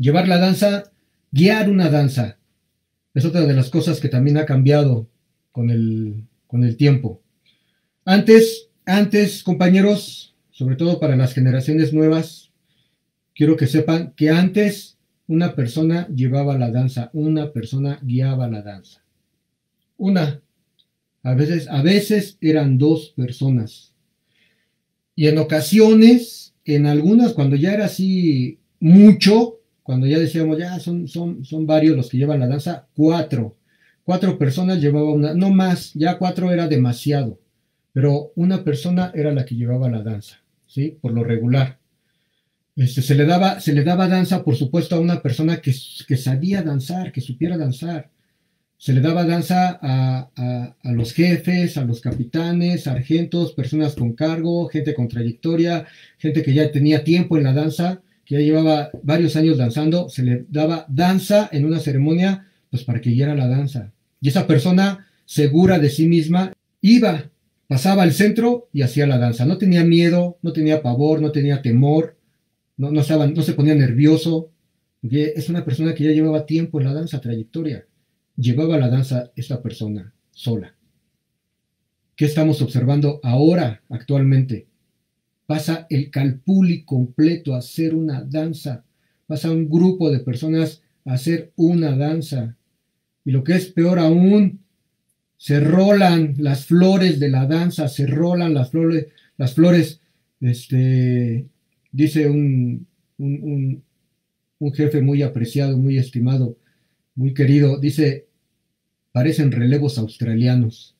Llevar la danza, guiar una danza, es otra de las cosas que también ha cambiado con el tiempo. Antes, compañeros, sobre todo para las generaciones nuevas, quiero que sepan que antes una persona llevaba la danza, una persona guiaba la danza. Una, a veces eran dos personas. Y en ocasiones, en algunas, cuando ya era así mucho, cuando ya decíamos, ya son varios los que llevan la danza, cuatro. Cuatro personas llevaban una, no más, ya cuatro era demasiado, pero una persona era la que llevaba la danza, ¿sí? Por lo regular. Se le daba danza, por supuesto, a una persona que sabía danzar, que supiera danzar. Se le daba danza a los jefes, a los capitanes, sargentos, personas con cargo, gente con trayectoria, gente que ya tenía tiempo en la danza, que ya llevaba varios años danzando. Se le daba danza en una ceremonia, pues para que guiara la danza. Y esa persona, segura de sí misma, iba, pasaba al centro y hacía la danza. No tenía miedo, no tenía pavor, no tenía temor, no se ponía nervioso. Porque es una persona que ya llevaba tiempo en la danza, trayectoria. Llevaba la danza esta persona sola. ¿Qué estamos observando ahora, actualmente? Pasa el calpuli completo a hacer una danza. Pasa un grupo de personas a hacer una danza. Y lo que es peor aún, se rolan las flores de la danza, se rolan las flores, dice un jefe muy apreciado, muy estimado, muy querido, dice, parecen relevos australianos,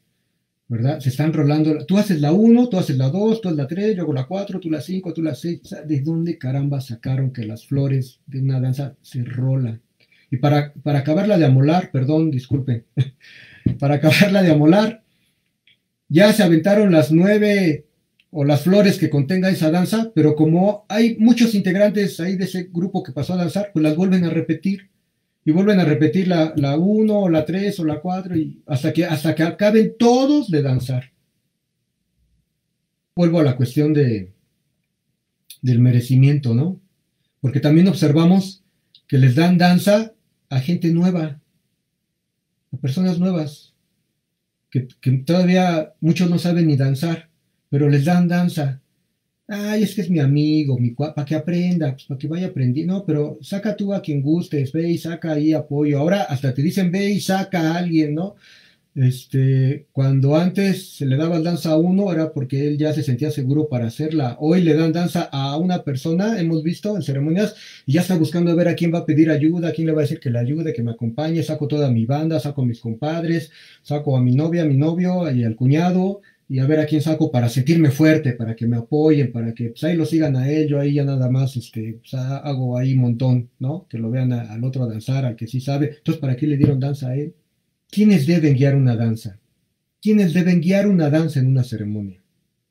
¿verdad? Se están rolando, tú haces la uno, tú haces la 2, tú haces la 3, yo hago la 4, tú la 5, tú la 6. O sea, ¿de dónde caramba sacaron que las flores de una danza se rolan? Y para acabarla de amolar, perdón, disculpen, para acabarla de amolar, ya se aventaron las 9 o las flores que contenga esa danza, pero como hay muchos integrantes ahí de ese grupo que pasó a danzar, pues las vuelven a repetir y vuelven a repetir la 1 o la 3 o la 4 y hasta que acaben todos de danzar. Vuelvo a la cuestión del merecimiento, ¿no? Porque también observamos que les dan danza a gente nueva, a personas nuevas, que todavía muchos no saben ni danzar, pero les dan danza. Ay, es que es mi amigo, para que aprenda, pues para que vaya aprendiendo. No, pero saca tú a quien gustes, ve y saca ahí apoyo. Ahora hasta te dicen ve y saca a alguien, ¿no? Cuando antes se le daba danza a uno era porque él ya se sentía seguro para hacerla. Hoy le dan danza a una persona, hemos visto en ceremonias, y ya está buscando a ver a quién va a pedir ayuda, a quién le va a decir que le ayude, que me acompañe. Saco toda mi banda, saco a mis compadres, saco a mi novia, a mi novio y al cuñado, y a ver a quién saco para sentirme fuerte, para que me apoyen, para que pues, ahí lo sigan a él. Yo ahí ya nada más pues, hago ahí un montón, ¿no? Que lo vean al otro danzar, al que sí sabe. Entonces, ¿para qué le dieron danza a él? ¿Quiénes deben guiar una danza? ¿Quiénes deben guiar una danza en una ceremonia?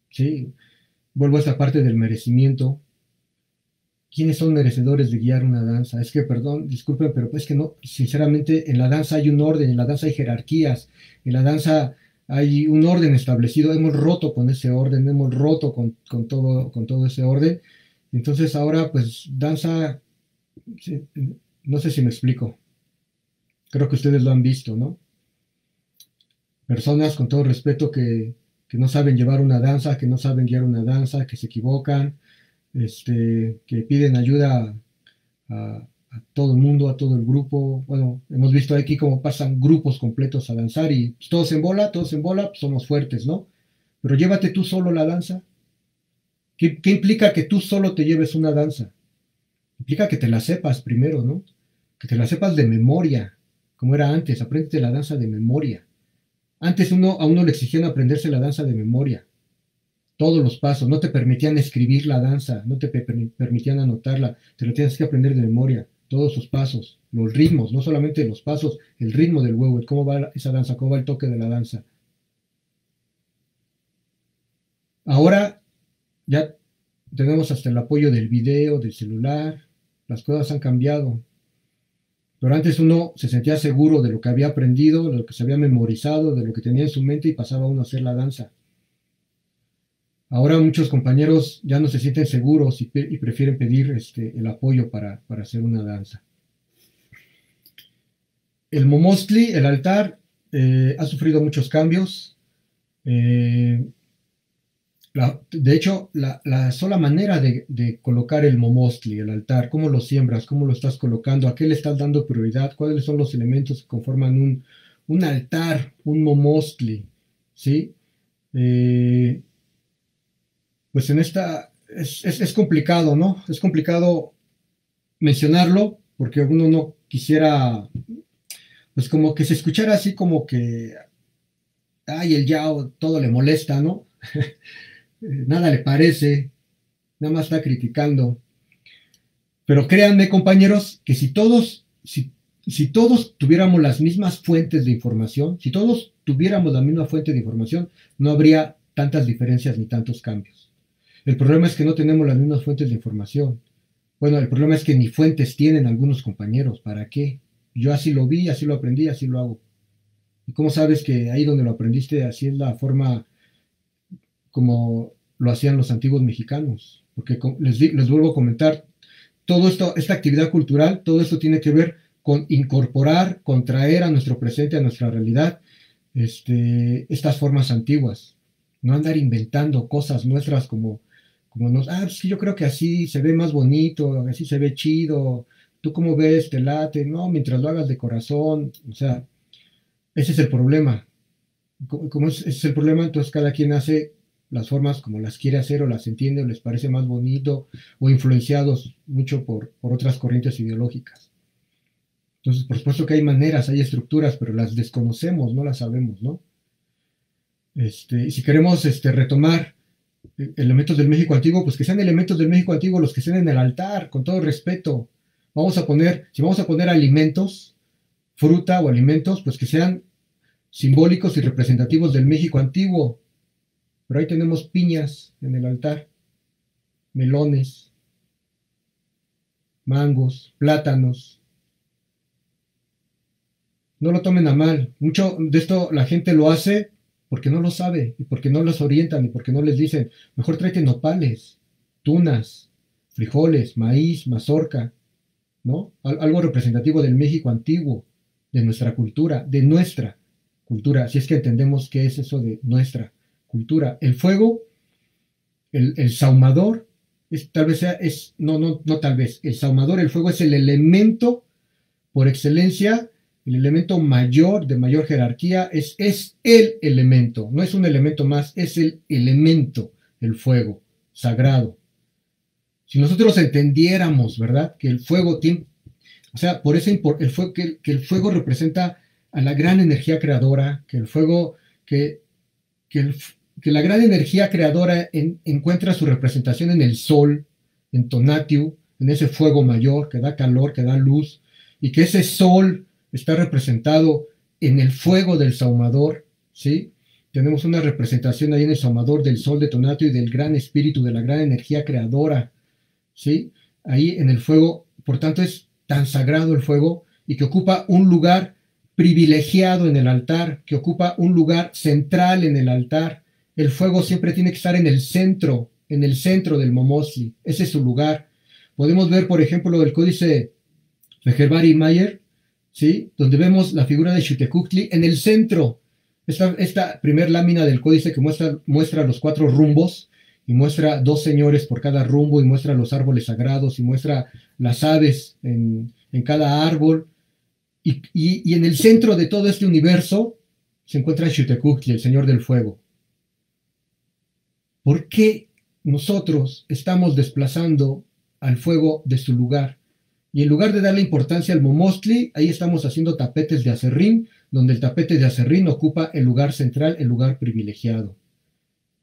¿Sí? Vuelvo a esta parte del merecimiento. ¿Quiénes son merecedores de guiar una danza? Es que, perdón, disculpen, pero es que no, sinceramente, en la danza hay un orden, en la danza hay jerarquías, en la danza hay un orden establecido. Hemos roto con ese orden, hemos roto con todo ese orden. Entonces ahora, pues, danza, sí, no sé si me explico. Creo que ustedes lo han visto, ¿no? Personas con todo respeto que no saben llevar una danza, que no saben guiar una danza, que se equivocan, que piden ayuda a todo el mundo, a todo el grupo. Bueno, hemos visto aquí cómo pasan grupos completos a danzar y pues, todos en bola, pues, somos fuertes, ¿no? Pero llévate tú solo la danza. ¿Qué implica que tú solo te lleves una danza? Implica que te la sepas primero, ¿no? Que te la sepas de memoria, como era antes, apréndete la danza de memoria. Antes a uno le exigían aprenderse la danza de memoria, todos los pasos, no te permitían escribir la danza, no te permitían anotarla, te lo tienes que aprender de memoria, todos sus pasos, los ritmos, no solamente los pasos, el ritmo del huevo, cómo va esa danza, cómo va el toque de la danza. Ahora ya tenemos hasta el apoyo del video, del celular, las cosas han cambiado. Pero antes uno se sentía seguro de lo que había aprendido, de lo que se había memorizado, de lo que tenía en su mente y pasaba uno a hacer la danza. Ahora muchos compañeros ya no se sienten seguros y prefieren pedir el apoyo para hacer una danza. El momostli, el altar, ha sufrido muchos cambios. Eh, de hecho, la sola manera de colocar el momostli, el altar, cómo lo siembras, cómo lo estás colocando, a qué le estás dando prioridad, cuáles son los elementos que conforman un altar, un momostli, ¿sí? Eh, pues en esta es complicado, ¿no? Es complicado mencionarlo porque uno no quisiera, pues como que se escuchara así como que, ay, el Yao todo le molesta, ¿no? Nada le parece, nada más está criticando. Pero créanme, compañeros, que si todos tuviéramos las mismas fuentes de información, si todos tuviéramos la misma fuente de información, no habría tantas diferencias ni tantos cambios. El problema es que no tenemos las mismas fuentes de información. Bueno, el problema es que ni fuentes tienen algunos compañeros. ¿Para qué? Yo así lo vi, así lo aprendí, así lo hago. ¿Y cómo sabes que ahí donde lo aprendiste, así es la forma como lo hacían los antiguos mexicanos? Porque les vuelvo a comentar, todo esto, esta actividad cultural, todo esto tiene que ver con incorporar, con traer a nuestro presente, a nuestra realidad, estas formas antiguas. No andar inventando cosas nuestras como sí, yo creo que así se ve más bonito, así se ve chido, tú cómo ves, te late, no, mientras lo hagas de corazón, o sea, ese es el problema. Como ese es el problema, entonces cada quien hace las formas como las quiere hacer o las entiende o les parece más bonito o influenciados mucho por otras corrientes ideológicas. Entonces, por supuesto que hay maneras, hay estructuras, pero las desconocemos, no las sabemos, ¿no? Y si queremos retomar elementos del México antiguo, pues que sean elementos del México antiguo los que estén en el altar, con todo respeto. Si vamos a poner alimentos, fruta o alimentos, pues que sean simbólicos y representativos del México antiguo. Pero ahí tenemos piñas en el altar, melones, mangos, plátanos. No lo tomen a mal. Mucho de esto la gente lo hace porque no lo sabe y porque no los orientan y porque no les dicen, mejor tráete nopales, tunas, frijoles, maíz, mazorca, ¿no? Algo representativo del México antiguo, de nuestra cultura, si es que entendemos qué es eso de nuestra cultura. El fuego, el sahumador, tal vez sea, no tal vez, el sahumador, el fuego es el elemento por excelencia, el elemento mayor, de mayor jerarquía, es el elemento, no es un elemento más, es el elemento, el fuego, sagrado. Si nosotros entendiéramos, ¿verdad? Que el fuego tiene, o sea, por eso que el fuego representa a la gran energía creadora, que el fuego, que, el, que la gran energía creadora encuentra su representación en el sol, en Tonatiuh, en ese fuego mayor que da calor, que da luz, y que ese sol está representado en el fuego del sahumador, ¿sí? Tenemos una representación ahí en el sahumador del sol de Tonatiuh y del gran espíritu, de la gran energía creadora, ¿sí? Ahí en el fuego, por tanto es tan sagrado el fuego y que ocupa un lugar privilegiado en el altar, que ocupa un lugar central en el altar. El fuego siempre tiene que estar en el centro del momostli, ese es su lugar. Podemos ver, por ejemplo, el códice de Herbari Mayer, ¿sí? Donde vemos la figura de Xiuhtecuhtli en el centro. Esta primer lámina del códice que muestra los 4 rumbos, y muestra 2 señores por cada rumbo, y muestra los árboles sagrados, y muestra las aves en cada árbol. Y en el centro de todo este universo se encuentra Xiuhtecuhtli, el señor del fuego. ¿Por qué nosotros estamos desplazando al fuego de su lugar? Y en lugar de darle importancia al momostli, ahí estamos haciendo tapetes de aserrín, donde el tapete de aserrín ocupa el lugar central, el lugar privilegiado.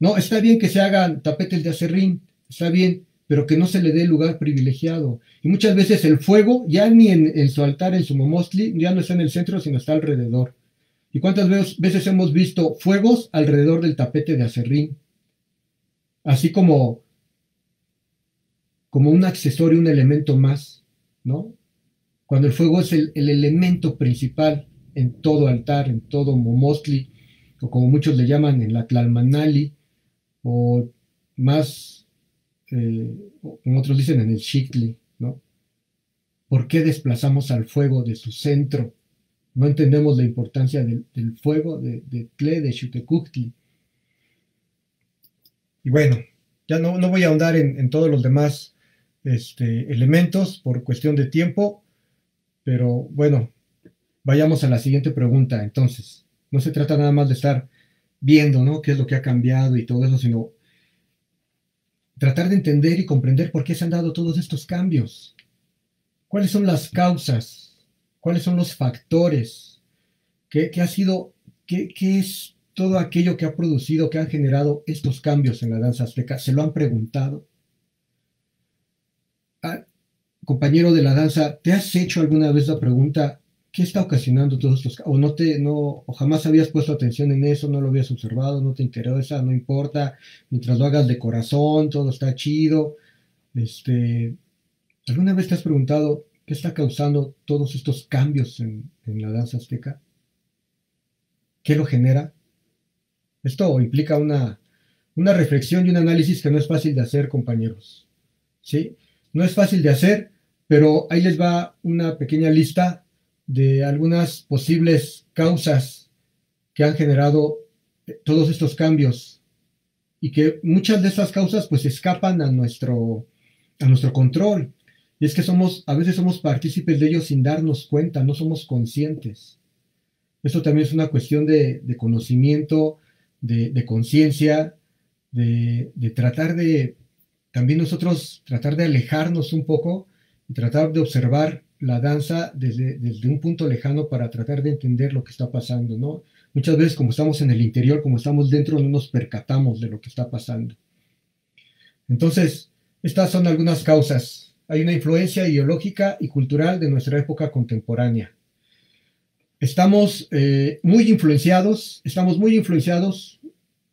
No, está bien que se hagan tapetes de aserrín, está bien, pero que no se le dé el lugar privilegiado. Y muchas veces el fuego, ya ni en su altar, en su momostli, ya no está en el centro, sino está alrededor. ¿Y cuántas veces hemos visto fuegos alrededor del tapete de aserrín? Así como un accesorio, un elemento más, ¿no? Cuando el fuego es el elemento principal en todo altar, en todo momostli, o como muchos le llaman en la Tlalmanali, o más, como otros dicen, en el Xictli, ¿no? ¿Por qué desplazamos al fuego de su centro? No entendemos la importancia del fuego de Tle, de Xiuhtecuhtli. Y bueno, ya no voy a ahondar en todos los demás elementos por cuestión de tiempo, pero bueno, vayamos a la siguiente pregunta. Entonces, no se trata nada más de estar viendo, ¿no?, qué es lo que ha cambiado y todo eso, sino tratar de entender y comprender por qué se han dado todos estos cambios. ¿Cuáles son las causas? ¿Cuáles son los factores? ¿Qué ha sido, qué es todo aquello que ha producido, que ha generado estos cambios en la danza azteca? ¿Se lo han preguntado? Ah, compañero de la danza, ¿te has hecho alguna vez la pregunta, qué está ocasionando todos estos cambios? O jamás habías puesto atención en eso, no lo habías observado, no te interesa, no importa, mientras lo hagas de corazón, todo está chido. ¿Alguna vez te has preguntado qué está causando todos estos cambios en la danza azteca? ¿Qué lo genera? Esto implica una reflexión y un análisis que no es fácil de hacer, compañeros. ¿Sí? No es fácil de hacer, pero ahí les va una pequeña lista de algunas posibles causas que han generado todos estos cambios y que muchas de estas causas pues escapan a nuestro control. Y es que a veces somos partícipes de ellos sin darnos cuenta, no somos conscientes. Esto también es una cuestión de conocimiento, de conciencia, de tratar de, también nosotros, tratar de alejarnos un poco y tratar de observar la danza desde un punto lejano para tratar de entender lo que está pasando, ¿no? Muchas veces como estamos en el interior, como estamos dentro, no nos percatamos de lo que está pasando. Entonces, estas son algunas causas. Hay una influencia ideológica y cultural de nuestra época contemporánea. Estamos muy influenciados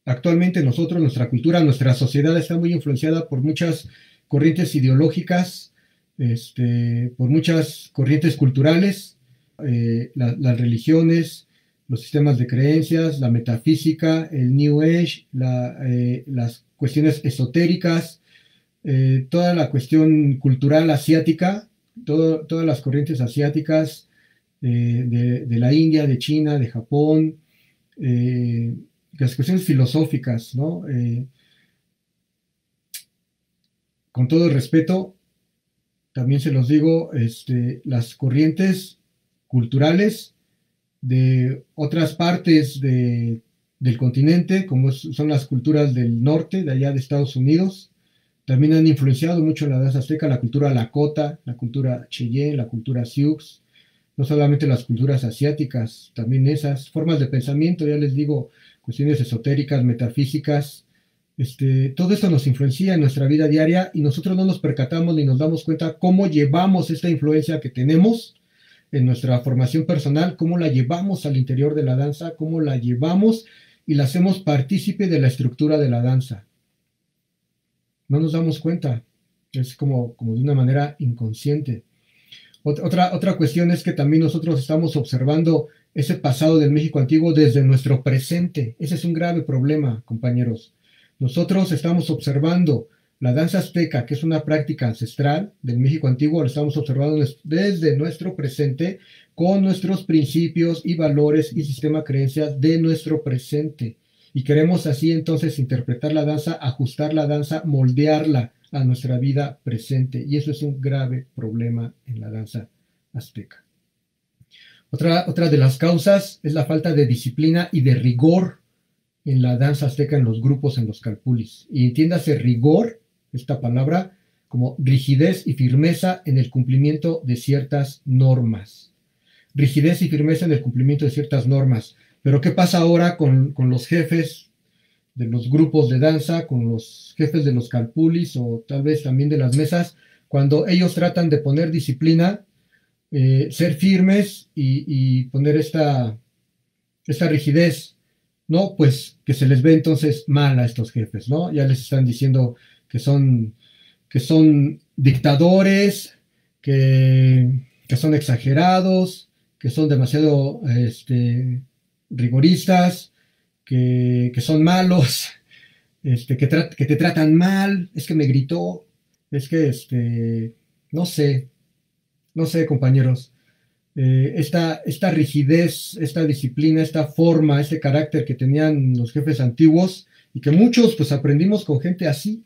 actualmente nosotros, nuestra cultura, nuestra sociedad está muy influenciada por muchas corrientes ideológicas, por muchas corrientes culturales, las religiones, los sistemas de creencias, la metafísica, el New Age, las cuestiones esotéricas, toda la cuestión cultural asiática, todas las corrientes asiáticas, de la India, de China, de Japón, las cuestiones filosóficas, ¿no? Con todo el respeto, también se los digo, las corrientes culturales de otras partes del continente, como son las culturas del norte, de allá de Estados Unidos, también han influenciado mucho en la danza azteca, la cultura Lakota, la cultura Cheyenne, la cultura Sioux, no solamente las culturas asiáticas, también esas formas de pensamiento, ya les digo, cuestiones esotéricas, metafísicas, todo esto nos influencia en nuestra vida diaria y nosotros no nos percatamos ni nos damos cuenta cómo llevamos esta influencia que tenemos en nuestra formación personal, cómo la llevamos al interior de la danza, cómo la llevamos y la hacemos partícipe de la estructura de la danza. No nos damos cuenta, es como de una manera inconsciente. Otra cuestión es que también nosotros estamos observando ese pasado del México antiguo desde nuestro presente. Ese es un grave problema, compañeros. Nosotros estamos observando la danza azteca, que es una práctica ancestral del México antiguo, lo estamos observando desde nuestro presente con nuestros principios y valores y sistema de creencias de nuestro presente. Y queremos así entonces interpretar la danza, ajustar la danza, moldearla a nuestra vida presente. Y eso es un grave problema en la danza azteca. Otra de las causas es la falta de disciplina y de rigor en la danza azteca, en los grupos, en los calpulis. Y entiéndase rigor, esta palabra, como rigidez y firmeza en el cumplimiento de ciertas normas. Rigidez y firmeza en el cumplimiento de ciertas normas. Pero ¿qué pasa ahora con los jefes de los grupos de danza, con los jefes de los calpulis o tal vez también de las mesas, cuando ellos tratan de poner disciplina, ser firmes y poner esta rigidez? No, pues que se les ve entonces mal a estos jefes, ¿no? Ya les están diciendo que son dictadores, que son exagerados, que son demasiado rigoristas, que son malos. que te tratan mal, es que me gritó, es que, no sé, no sé, compañeros. Esta rigidez, esta disciplina, esta forma, este carácter que tenían los jefes antiguos y que muchos pues aprendimos con gente así,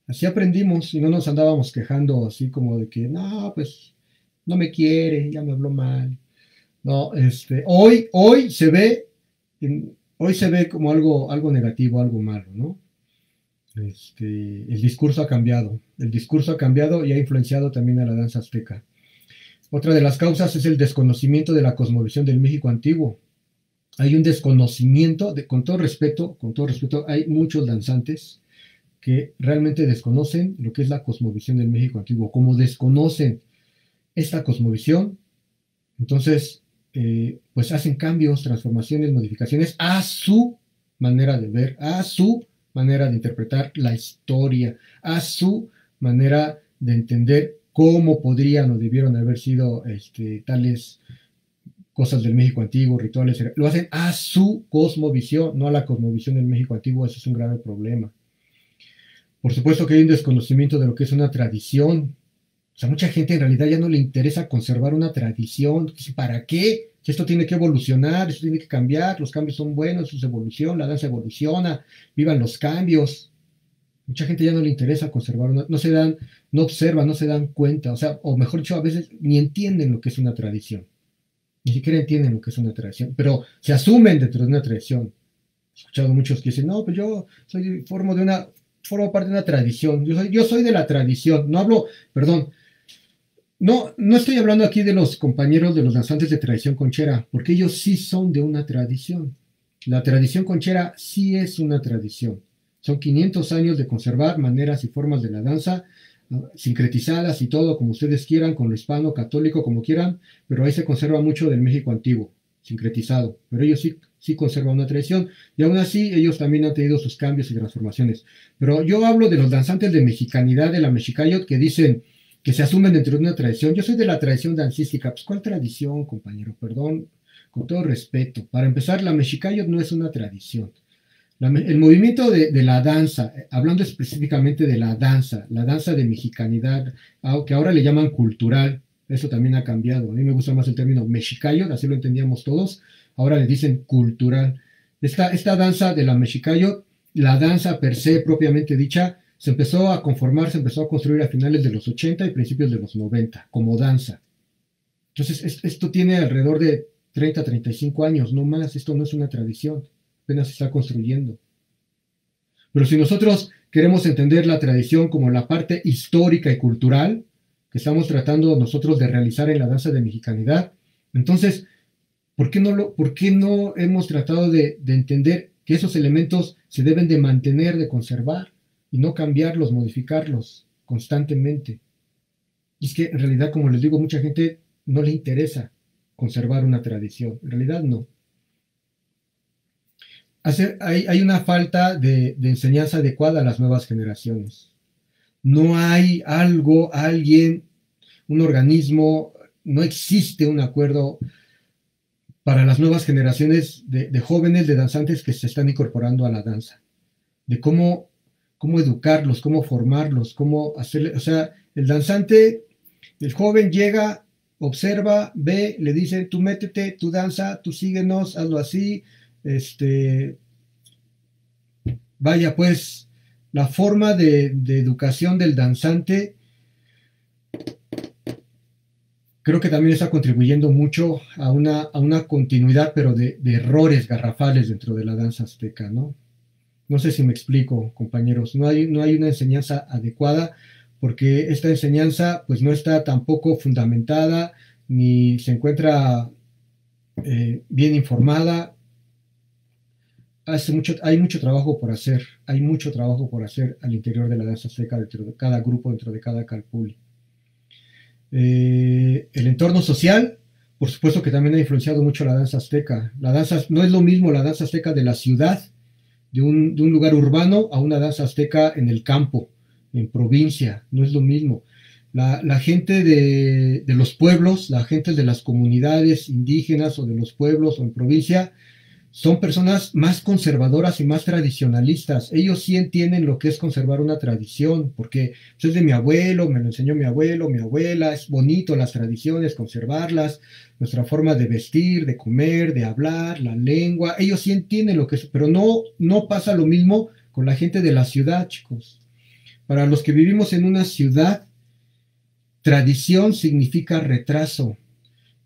así aprendimos y no nos andábamos quejando así como de que, no, pues no me quiere, ya me habló mal. No, hoy se ve, hoy se ve como algo negativo, algo malo, ¿no? El discurso ha cambiado, el discurso ha cambiado y ha influenciado también a la danza azteca. Otra de las causas es el desconocimiento de la cosmovisión del México antiguo. Hay un desconocimiento, con todo respeto, hay muchos danzantes que realmente desconocen lo que es la cosmovisión del México antiguo. Como desconocen esta cosmovisión, entonces, pues hacen cambios, transformaciones, modificaciones a su manera de ver, a su manera de interpretar la historia, a su manera de entender cómo podrían o debieron haber sido tales cosas del México antiguo, rituales, lo hacen a su cosmovisión, no a la cosmovisión del México antiguo. Eso es un grave problema. Por supuesto que hay un desconocimiento de lo que es una tradición. O sea, mucha gente en realidad ya no le interesa conservar una tradición. ¿Para qué? Si esto tiene que evolucionar, esto tiene que cambiar, los cambios son buenos, eso es evolución, la danza evoluciona, vivan los cambios. Mucha gente ya no le interesa conservar una, no observan, no se dan cuenta, o sea, o mejor dicho, a veces ni entienden lo que es una tradición. Ni siquiera entienden lo que es una tradición, pero se asumen dentro de una tradición. He escuchado muchos que dicen, no, pues yo formo parte de una tradición, yo soy de la tradición, no hablo, perdón, no estoy hablando aquí de los compañeros de los danzantes de tradición conchera, porque ellos sí son de una tradición. La tradición conchera sí es una tradición. Son 500 años de conservar maneras y formas de la danza, sincretizadas y todo como ustedes quieran, con lo hispano, católico, como quieran, pero ahí se conserva mucho del México antiguo, sincretizado. Pero ellos sí conservan una tradición y aún así ellos también han tenido sus cambios y transformaciones. Pero yo hablo de los danzantes de mexicanidad, de la mexicayot, que dicen que se asumen dentro de una tradición. Yo soy de la tradición dancística. Pues, ¿cuál tradición, compañero? Perdón, con todo respeto. Para empezar, la mexicayot no es una tradición. El movimiento de la danza, hablando específicamente de la danza de mexicanidad, que ahora le llaman cultural, eso también ha cambiado. A mí me gusta más el término mexicayot, así lo entendíamos todos. Ahora le dicen cultural. Esta danza de la mexicayot, la danza per se propiamente dicha, se empezó a conformar, se empezó a construir a finales de los 80 y principios de los 90, como danza. Entonces, esto tiene alrededor de 30, 35 años, no más. Esto no es una tradición, apenas se está construyendo. Pero si nosotros queremos entender la tradición como la parte histórica y cultural que estamos tratando nosotros de realizar en la danza de mexicanidad, entonces, ¿por qué no hemos tratado de entender que esos elementos se deben de mantener, de conservar? Y no cambiarlos, modificarlos constantemente. Y es que en realidad, como les digo, mucha gente no le interesa conservar una tradición. En realidad no. Hay una falta de enseñanza adecuada a las nuevas generaciones. No hay alguien, un organismo, no existe un acuerdo para las nuevas generaciones de jóvenes, de danzantes que se están incorporando a la danza. De cómo educarlos, cómo formarlos, cómo hacerle, o sea, el danzante, el joven llega, observa, ve, le dice, tú métete, tú danza, tú síguenos, hazlo así, vaya, pues, la forma de educación del danzante creo que también está contribuyendo mucho a una continuidad, pero de errores garrafales dentro de la danza azteca, ¿no? No sé si me explico, compañeros. No hay una enseñanza adecuada porque esta enseñanza pues no está tampoco fundamentada ni se encuentra bien informada. Hay mucho trabajo por hacer. Hay mucho trabajo por hacer al interior de la danza azteca, dentro de cada grupo, dentro de cada calpulli. El entorno social, por supuesto que también ha influenciado mucho la danza azteca. La danza no es lo mismo la danza azteca de la ciudad, de un lugar urbano, a una danza azteca en el campo, en provincia, no es lo mismo. La gente de los pueblos, la gente de las comunidades indígenas o de los pueblos o en provincia, son personas más conservadoras y más tradicionalistas. Ellos sí entienden lo que es conservar una tradición, porque eso es de mi abuelo, me lo enseñó mi abuelo, mi abuela, es bonito las tradiciones, conservarlas, nuestra forma de vestir, de comer, de hablar, la lengua. Ellos sí entienden lo que es, pero no pasa lo mismo con la gente de la ciudad, chicos. Para los que vivimos en una ciudad, tradición significa retraso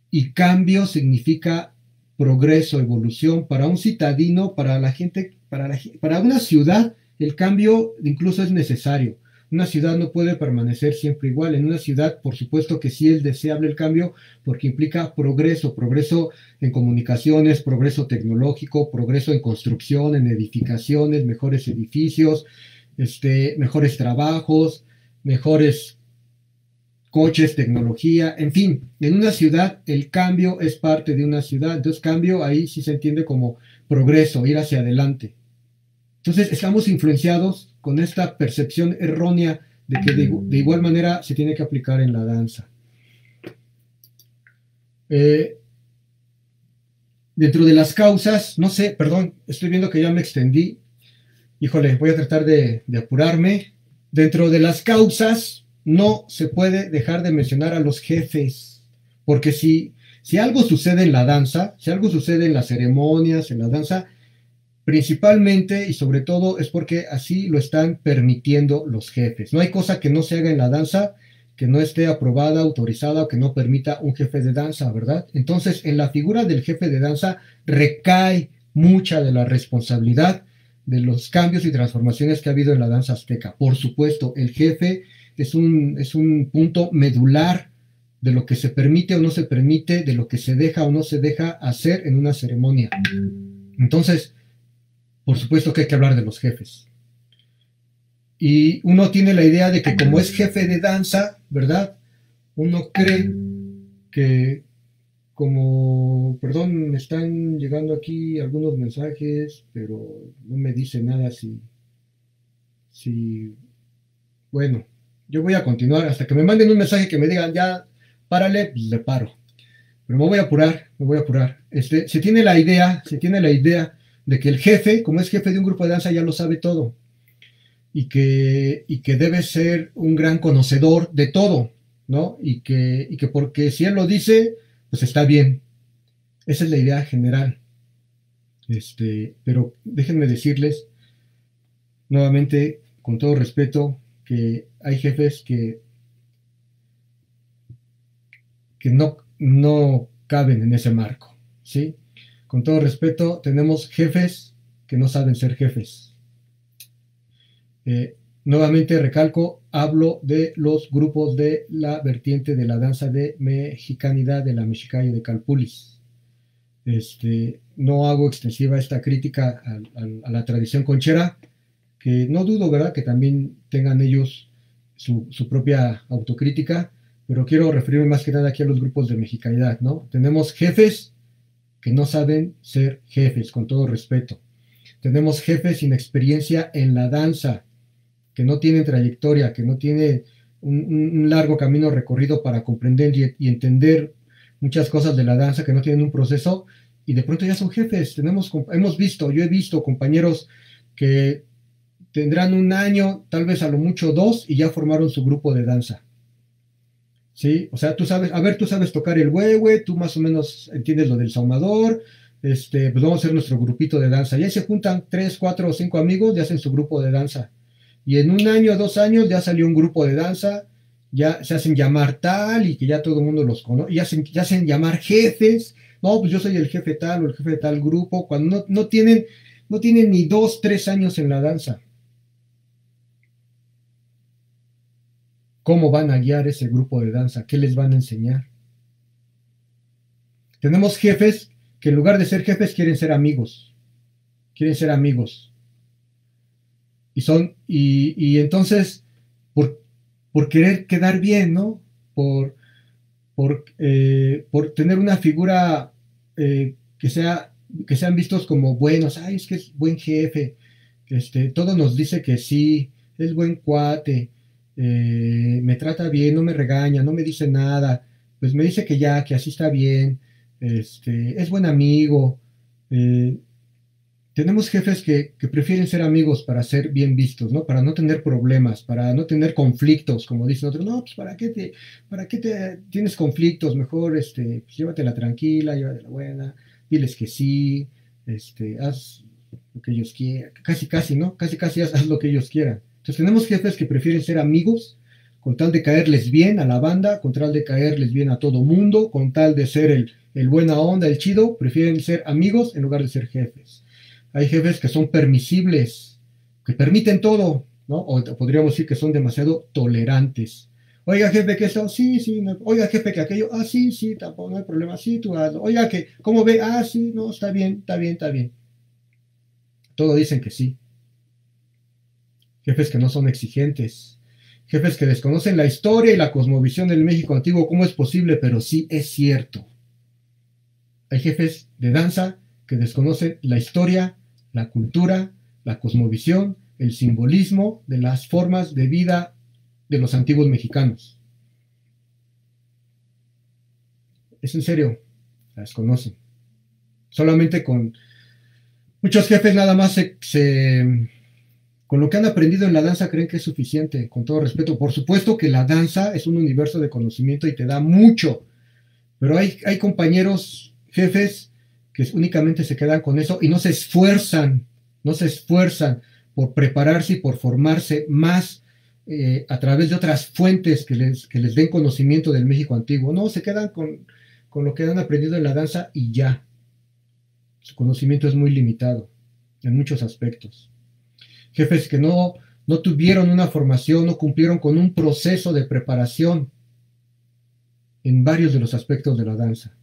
y cambio significa progreso, evolución. Para un citadino, para la gente, para una ciudad, el cambio incluso es necesario. Una ciudad no puede permanecer siempre igual. En una ciudad, por supuesto que sí es deseable el cambio porque implica progreso, progreso en comunicaciones, progreso tecnológico, progreso en construcción, en edificaciones, mejores edificios, mejores trabajos, mejores coches, tecnología, en fin, en una ciudad el cambio es parte de una ciudad, entonces cambio ahí sí se entiende como progreso, ir hacia adelante. Entonces estamos influenciados con esta percepción errónea de que de igual manera se tiene que aplicar en la danza. Dentro de las causas, no sé, perdón, estoy viendo que ya me extendí. Híjole, voy a tratar de apurarme. Dentro de las causas, no se puede dejar de mencionar a los jefes, porque si algo sucede en la danza, si algo sucede en las ceremonias, en la danza, principalmente y sobre todo es porque así lo están permitiendo los jefes. No hay cosa que no se haga en la danza que no esté aprobada, autorizada o que no permita un jefe de danza, ¿verdad? Entonces, en la figura del jefe de danza recae mucha de la responsabilidad de los cambios y transformaciones que ha habido en la danza azteca. Por supuesto, el jefe es un punto medular de lo que se permite o no se permite, de lo que se deja o no se deja hacer en una ceremonia. Entonces, por supuesto que hay que hablar de los jefes. Y uno tiene la idea de que como es jefe de danza, ¿verdad? Uno cree que como, perdón, me están llegando aquí algunos mensajes, pero no me dice nada si, bueno, yo voy a continuar hasta que me manden un mensaje que me digan ya, párale, pues le paro. Pero me voy a apurar, me voy a apurar. Se tiene la idea de que el jefe, como es jefe de un grupo de danza, ya lo sabe todo. Y que debe ser un gran conocedor de todo, ¿no? Y que porque si él lo dice, pues está bien. Esa es la idea general. Pero déjenme decirles, nuevamente, con todo respeto, que hay jefes que no caben en ese marco, ¿sí? Con todo respeto, tenemos jefes que no saben ser jefes. Nuevamente recalco, hablo de los grupos de la vertiente de la danza de mexicanidad, de la Mexicayo de Calpulis. No hago extensiva esta crítica a la tradición conchera, que no dudo, ¿verdad?, que también tengan ellos su propia autocrítica, pero quiero referirme más que nada aquí a los grupos de mexicanidad, ¿no? Tenemos jefes que no saben ser jefes, con todo respeto. Tenemos jefes sin experiencia en la danza, que no tienen trayectoria, que no tienen un largo camino recorrido para comprender y entender muchas cosas de la danza, que no tienen un proceso, y de pronto ya son jefes. Yo he visto compañeros que tendrán un año, tal vez a lo mucho dos, y ya formaron su grupo de danza. ¿Sí? O sea, tú sabes tocar el huehue, tú más o menos entiendes lo del saumador, pues vamos a hacer nuestro grupito de danza. Y ahí se juntan 3, 4 o 5 amigos y hacen su grupo de danza. Y en un año, 2 años, ya salió un grupo de danza, ya se hacen llamar tal y que ya todo el mundo los conoce, ya hacen llamar jefes. No, pues yo soy el jefe tal o el jefe de tal grupo, cuando no tienen ni 2, 3 años en la danza. ¿Cómo van a guiar ese grupo de danza? ¿Qué les van a enseñar? Tenemos jefes que en lugar de ser jefes quieren ser amigos. Quieren ser amigos. Y entonces, por querer quedar bien, ¿no? Por tener una figura que sean vistos como buenos. Ay, es que es buen jefe. Todo nos dice que sí, es buen cuate, me trata bien, no me regaña, no me dice nada, pues me dice que así está bien, es buen amigo. Tenemos jefes que prefieren ser amigos para ser bien vistos, ¿no? Para no tener problemas, para no tener conflictos, como dicen otros. No, pues ¿para qué te tienes conflictos? Mejor, pues, llévatela tranquila, llévatela buena, diles que sí, haz lo que ellos quieran, casi, casi, ¿no? Casi, casi haz lo que ellos quieran. Entonces tenemos jefes que prefieren ser amigos con tal de caerles bien a la banda, con tal de caerles bien a todo mundo, con tal de ser el buena onda, el chido, prefieren ser amigos en lugar de ser jefes. Hay jefes que son permisibles, que permiten todo, ¿no? O podríamos decir que son demasiado tolerantes. Oiga, jefe, que esto, sí, sí, no. Oiga, jefe, que aquello, ah, sí, sí, tampoco, no hay problema, sí, tú hazlo. Oiga, que, ¿cómo ve? Ah, sí, no, está bien, está bien, está bien. Todo dicen que sí. Jefes que no son exigentes. Jefes que desconocen la historia y la cosmovisión del México antiguo. ¿Cómo es posible? Pero sí es cierto. Hay jefes de danza que desconocen la historia, la cultura, la cosmovisión, el simbolismo de las formas de vida de los antiguos mexicanos. Es en serio, la desconocen. Solamente con muchos jefes nada más con lo que han aprendido en la danza creen que es suficiente, con todo respeto. Por supuesto que la danza es un universo de conocimiento y te da mucho, pero hay compañeros, jefes, que únicamente se quedan con eso y no se esfuerzan por prepararse y por formarse más a través de otras fuentes que les den conocimiento del México antiguo. No, se quedan con lo que han aprendido en la danza y ya. Su conocimiento es muy limitado en muchos aspectos. Jefes que no tuvieron una formación, no cumplieron con un proceso de preparación en varios de los aspectos de la danza.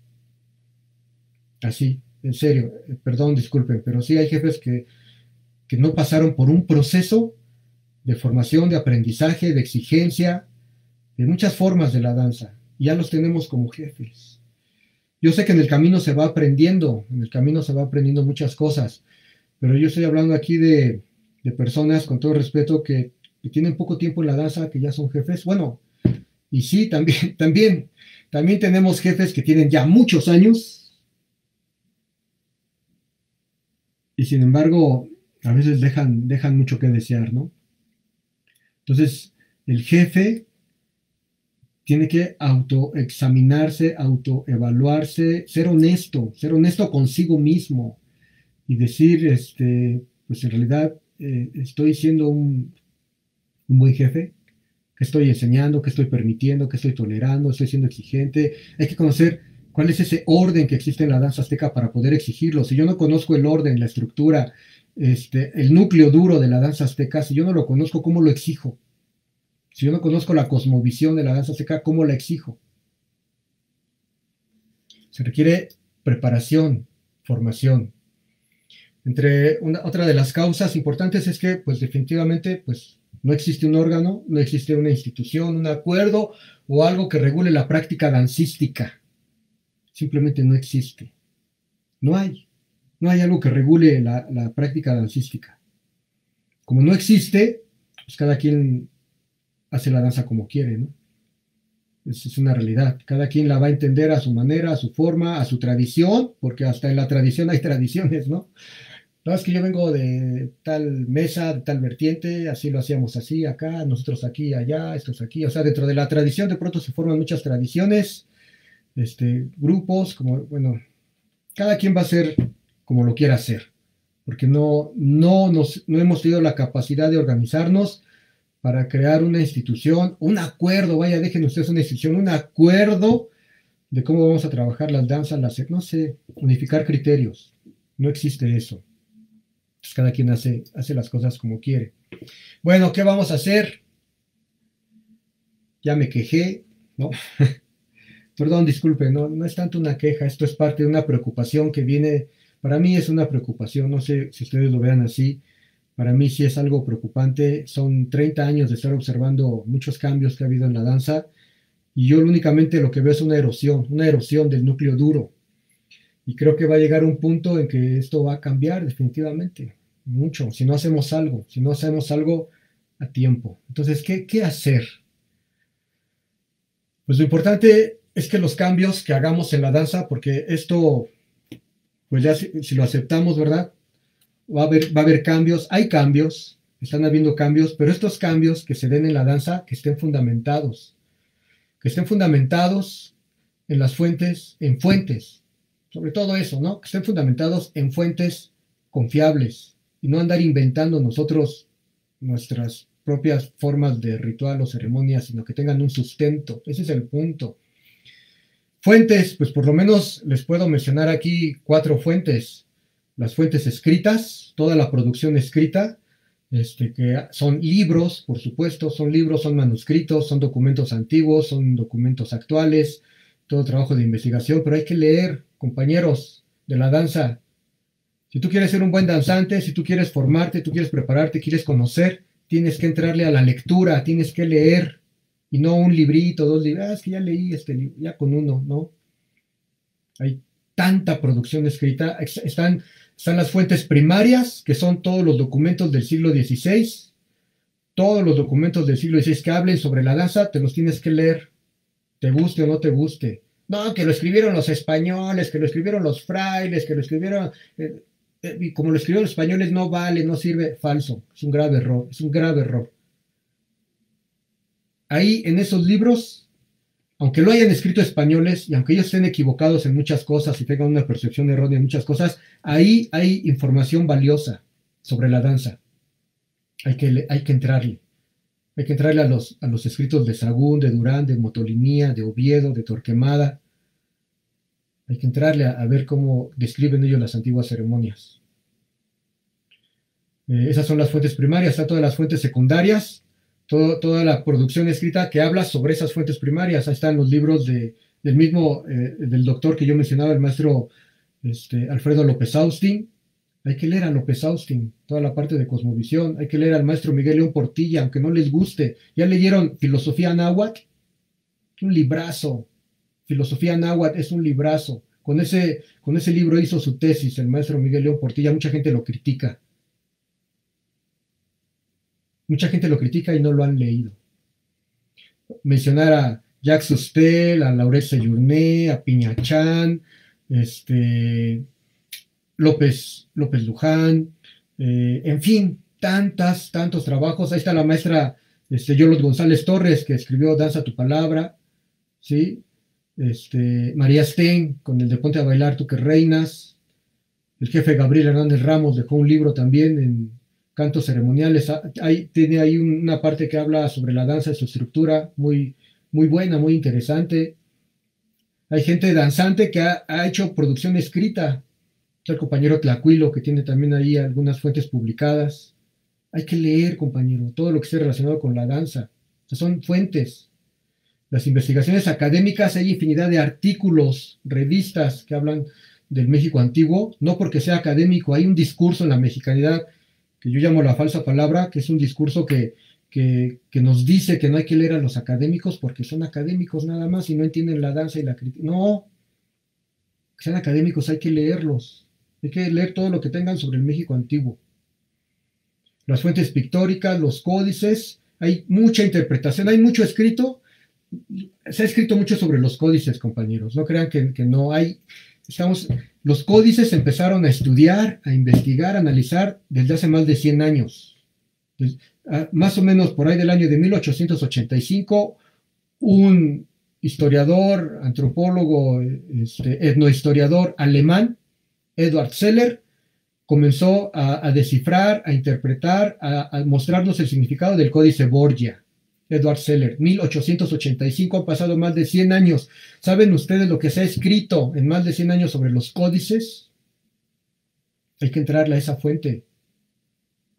Así, en serio, perdón, disculpen, pero sí hay jefes que no pasaron por un proceso de formación, de aprendizaje, de exigencia, de muchas formas de la danza. Y ya los tenemos como jefes. Yo sé que en el camino se va aprendiendo, en el camino se va aprendiendo muchas cosas, pero yo estoy hablando aquí de personas, con todo respeto, que tienen poco tiempo en la danza, que ya son jefes. Bueno, y sí, también, también tenemos jefes que tienen ya muchos años y sin embargo a veces dejan mucho que desear, ¿no? Entonces, el jefe tiene que autoexaminarse, autoevaluarse, ser honesto consigo mismo y decir, pues en realidad estoy siendo un buen jefe, que estoy enseñando, que estoy permitiendo, que estoy tolerando, estoy siendo exigente. Hay que conocer cuál es ese orden que existe en la danza azteca para poder exigirlo. Si yo no conozco el orden, la estructura, el núcleo duro de la danza azteca, si yo no lo conozco, ¿cómo lo exijo? Si yo no conozco la cosmovisión de la danza azteca, ¿cómo la exijo? Se requiere preparación, formación. Otra de las causas importantes es que, pues definitivamente, pues no existe un órgano, no existe una institución, un acuerdo o algo que regule la práctica dancística. Simplemente no existe. No hay. No hay algo que regule la práctica dancística. Como no existe, pues cada quien hace la danza como quiere, ¿no? Esa es una realidad. Cada quien la va a entender a su manera, a su forma, a su tradición, porque hasta en la tradición hay tradiciones, ¿no? No, es que yo vengo de tal mesa, de tal vertiente, así lo hacíamos así, acá, nosotros aquí, allá, estos aquí. O sea, dentro de la tradición de pronto se forman muchas tradiciones, grupos, como, bueno, cada quien va a hacer como lo quiera hacer, porque no hemos tenido la capacidad de organizarnos para crear una institución, un acuerdo, vaya, dejen ustedes una institución, un acuerdo de cómo vamos a trabajar las danzas, no sé, unificar criterios. No existe eso. Entonces cada quien hace las cosas como quiere. Bueno, ¿qué vamos a hacer? Ya me quejé, ¿no? Perdón, disculpe, no es tanto una queja, esto es parte de una preocupación que viene, para mí es una preocupación, no sé si ustedes lo vean así, para mí sí es algo preocupante, son 30 años de estar observando muchos cambios que ha habido en la danza y yo únicamente lo que veo es una erosión del núcleo duro y creo que va a llegar un punto en que esto va a cambiar definitivamente, mucho, si no hacemos algo a tiempo. Entonces, ¿qué hacer? Pues lo importante es que los cambios que hagamos en la danza, porque esto, pues ya si lo aceptamos, ¿verdad? va a haber cambios, hay cambios, están habiendo cambios, pero estos cambios que se den en la danza, que estén fundamentados en las fuentes, en fuentes, sobre todo eso, ¿no? Que estén fundamentados en fuentes confiables y no andar inventando nosotros nuestras propias formas de ritual o ceremonia, sino que tengan un sustento. Ese es el punto. Fuentes, pues por lo menos les puedo mencionar aquí 4 fuentes. Las fuentes escritas, toda la producción escrita, que son libros, por supuesto, son libros, son manuscritos, son documentos antiguos, son documentos actuales, todo trabajo de investigación, pero hay que leer, compañeros de la danza. Si tú quieres ser un buen danzante, si tú quieres formarte, tú quieres prepararte, quieres conocer, tienes que entrarle a la lectura, tienes que leer, y no un librito, 2 libros, es que ya leí este libro, ya con uno, ¿no? Hay tanta producción escrita, están las fuentes primarias, que son todos los documentos del siglo XVI, todos los documentos del siglo XVI que hablen sobre la danza, te los tienes que leer, te guste o no te guste. No, que lo escribieron los españoles, que lo escribieron los frailes, que lo escribieron... y como lo escribieron los españoles no vale, no sirve, falso, es un grave error, es un grave error. Ahí en esos libros, aunque lo hayan escrito españoles y aunque ellos estén equivocados en muchas cosas y tengan una percepción errónea en muchas cosas, ahí hay información valiosa sobre la danza. Hay que entrarle. Hay que entrarle a los escritos de Sagún, de Durán, de Motolinía, de Oviedo, de Torquemada. Hay que entrarle a ver cómo describen ellos las antiguas ceremonias. Esas son las fuentes primarias. Están todas las fuentes secundarias, toda la producción escrita que habla sobre esas fuentes primarias. Ahí están los libros del mismo, del doctor que yo mencionaba, el maestro Alfredo López Austin. Hay que leer a López Austin, toda la parte de cosmovisión. Hay que leer al maestro Miguel León Portilla, aunque no les guste. ¿Ya leyeron Filosofía Náhuatl? Un librazo. Filosofía Náhuatl es un librazo. Con ese libro hizo su tesis el maestro Miguel León Portilla. Mucha gente lo critica. Mucha gente lo critica y no lo han leído. Mencionar a Jacques Sustel, a Laurent Sejourné, a Piñachán, López Luján, en fin, tantos trabajos. Ahí está la maestra Yolot González Torres, que escribió Danza tu Palabra, ¿sí? María Sten, con el de Ponte a Bailar, tú que reinas. El jefe Gabriel Hernández Ramos dejó un libro también en cantos ceremoniales. Tiene ahí una parte que habla sobre la danza y su estructura, muy, muy buena, muy interesante. Hay gente danzante que ha hecho producción escrita. Está el compañero Tlacuilo, que tiene también ahí algunas fuentes publicadas. Hay que leer, compañero, todo lo que esté relacionado con la danza. O sea, son fuentes. Las investigaciones académicas, hay infinidad de artículos, revistas que hablan del México antiguo, no porque sea académico, hay un discurso en la mexicanidad que yo llamo la falsa palabra, que es un discurso que nos dice que no hay que leer a los académicos porque son académicos nada más y no entienden la danza y la crítica. No, que sean académicos hay que leerlos, hay que leer todo lo que tengan sobre el México antiguo. Las fuentes pictóricas, los códices, hay mucha interpretación, hay mucho escrito. Se ha escrito mucho sobre los códices, compañeros. No crean que no hay. Los códices empezaron a estudiar, a investigar, a analizar desde hace más de 100 años. Más o menos por ahí del año de 1885, un historiador, antropólogo, etnohistoriador alemán, Edward Seller, comenzó a descifrar, a interpretar, a mostrarnos el significado del códice Borgia. Edward Seller, 1885, han pasado más de 100 años. ¿Saben ustedes lo que se ha escrito en más de 100 años sobre los códices? Hay que entrarle a esa fuente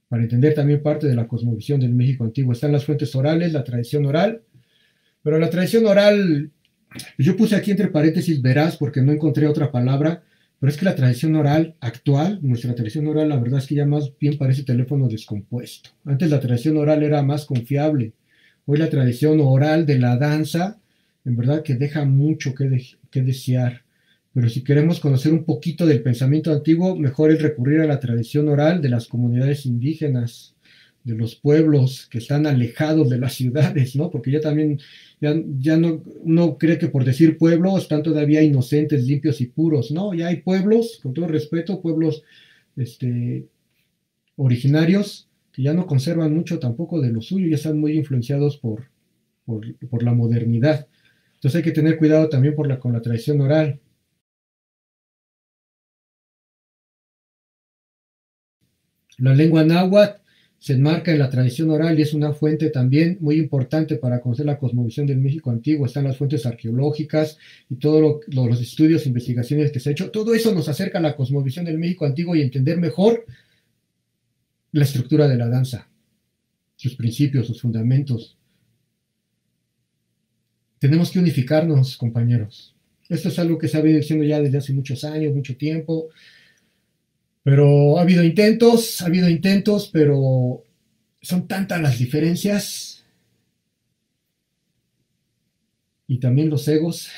para entender también parte de la cosmovisión del México antiguo. Están las fuentes orales, la tradición oral, pero la tradición oral, yo puse aquí entre paréntesis veraz porque no encontré otra palabra, pero es que la tradición oral actual, nuestra tradición oral, la verdad es que ya más bien parece teléfono descompuesto. Antes la tradición oral era más confiable. Hoy la tradición oral de la danza, en verdad que deja mucho que desear. Pero si queremos conocer un poquito del pensamiento antiguo, mejor es recurrir a la tradición oral de las comunidades indígenas, de los pueblos que están alejados de las ciudades, ¿no? Porque ya no, uno cree que por decir pueblo están todavía inocentes, limpios y puros, ¿no? Ya hay pueblos, con todo respeto, pueblos originarios que ya no conservan mucho tampoco de lo suyo, ya están muy influenciados por la modernidad. Entonces hay que tener cuidado también con la tradición oral. La lengua náhuatl se enmarca en la tradición oral y es una fuente también muy importante para conocer la cosmovisión del México antiguo. Están las fuentes arqueológicas y todos los estudios, investigaciones que se han hecho. Todo eso nos acerca a la cosmovisión del México antiguo y entender mejor la estructura de la danza, sus principios, sus fundamentos. Tenemos que unificarnos, compañeros. Esto es algo que se ha venido diciendo ya desde hace muchos años, mucho tiempo. Pero ha habido intentos, pero son tantas las diferencias y también los egos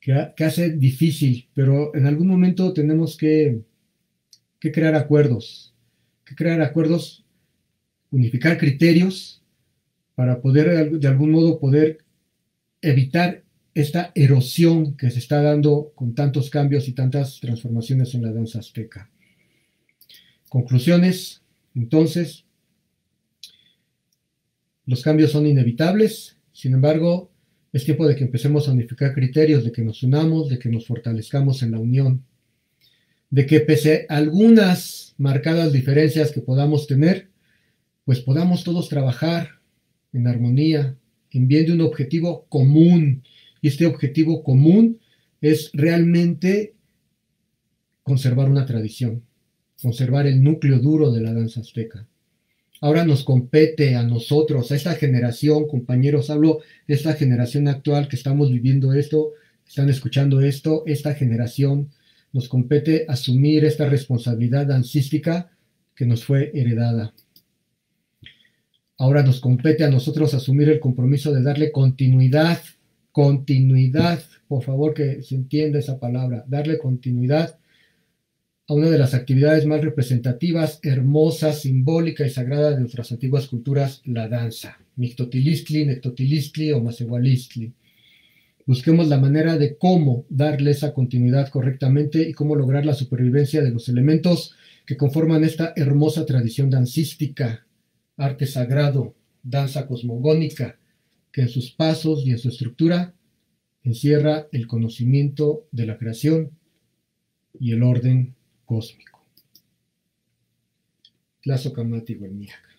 que hace difícil, pero en algún momento tenemos que crear acuerdos, unificar criterios para poder de algún modo poder evitar esta erosión que se está dando con tantos cambios y tantas transformaciones en la danza azteca. Conclusiones, entonces, los cambios son inevitables, sin embargo, es tiempo de que empecemos a unificar criterios, de que nos unamos, de que nos fortalezcamos en la unión, de que pese a algunas marcadas diferencias que podamos tener, pues podamos todos trabajar en armonía, en bien de un objetivo común. Y este objetivo común es realmente conservar una tradición, conservar el núcleo duro de la danza azteca. Ahora nos compete a nosotros, a esta generación, compañeros, hablo de esta generación actual que estamos viviendo esto, están escuchando esto, esta generación nos compete asumir esta responsabilidad dancística que nos fue heredada. Ahora nos compete a nosotros asumir el compromiso de darle continuidad, por favor que se entienda esa palabra, darle continuidad a una de las actividades más representativas, hermosas, simbólica y sagrada de nuestras antiguas culturas, la danza. Mixtotilistli, Nectotilistli o Masehualistli. Busquemos la manera de cómo darle esa continuidad correctamente y cómo lograr la supervivencia de los elementos que conforman esta hermosa tradición dancística, arte sagrado, danza cosmogónica, que en sus pasos y en su estructura encierra el conocimiento de la creación y el orden cósmico. Tlazohcamati Huelmiac.